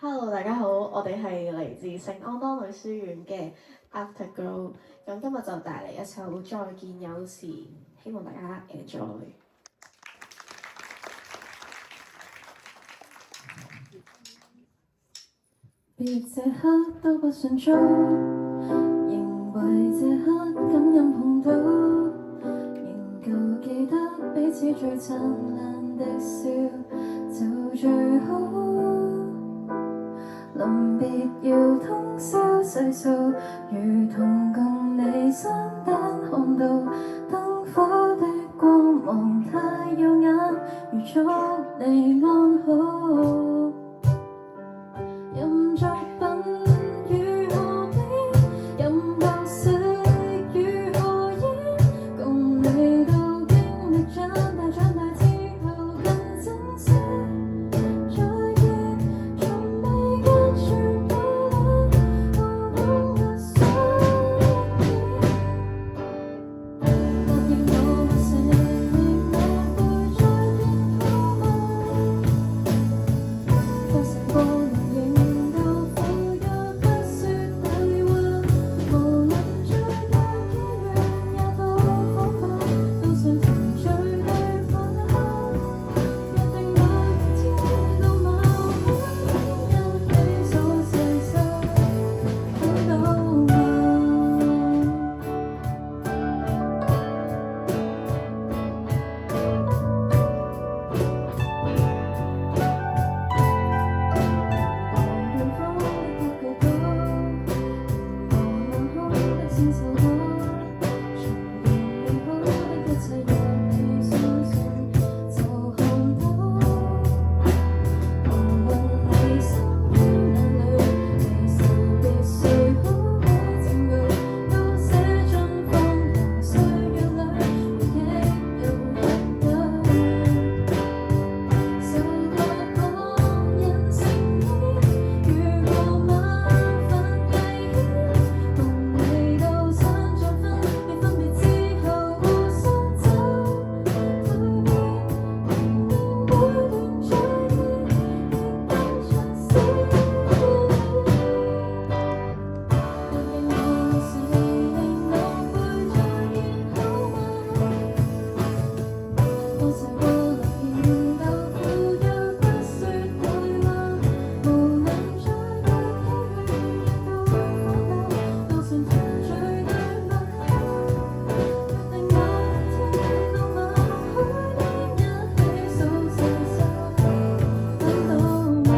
Hello，大家好，我哋係嚟自聖安當女書院嘅 Afterglow，咁今日就帶嚟一首《再見有時》，希望大家 enjoy。別這刻都不想做，認為這刻感恩碰到，仍舊記得彼此最燦爛的笑，就最好。臨別要通宵細數，如同共你相單看到燈火的光芒太耀眼，預祝你安好。任作品如何變，任角色如何演，共你都經歷長大，長大之後更珍惜。再見，從未間全部冷，無論日相見。答應我會承認我會再見好嗎？多時過能仍舊扶搖不說大話，無論再多幾遠也都可怕，都想團聚對話。約定那天到某一起數細數，等到嗎？遠方的一個島，茫茫海的千首歌，從未美好的一切若你相信，就看到。無論你身於哪裏，微笑別說好的證據，都寫進放陽歲月裏，回憶有一堆。受過旁人承認，遇過萬分危險，共你到山再分別，分別之後互相走蛻變，明明每段再見亦當作試驗。答應我承認我會再見好嗎？多謝過來仍舊扶搖不說大話，無論再多幾遠也都可怕，都想團聚對話。約定那天到某許天一起數細數，等到嗎？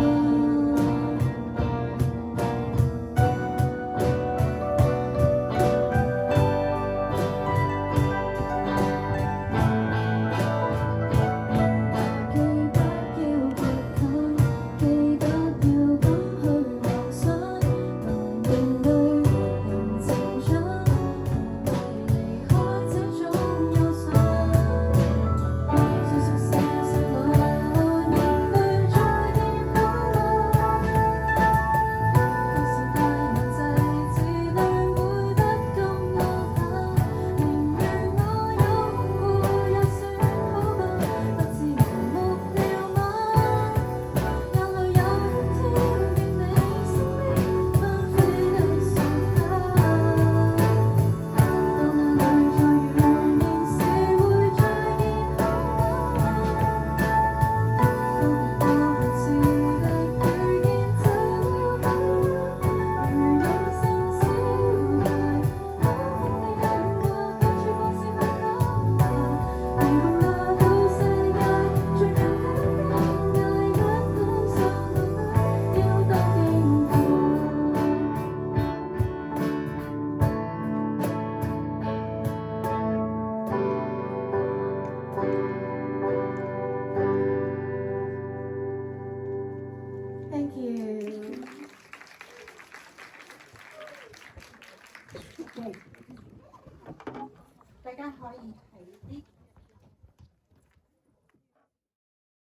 記得要極限，記得要敢去幻想，能面對仍成長，無謂離開這種憂傷。說說笑笑話，仍會再見好嗎？舊時太難制止，淚會不禁落下，寧願我擁護也算好吧，不知麻木了嗎？眼淚有一天變你生命翻飛的瞬間，當眼淚再如難凝視，會再見好嗎？分別多年時的遇見就好，如有聲小孩，可否你兩個到處放肆去講吧？如共來到世界最強的尷尬，一當上路要多驚怕。Thank you。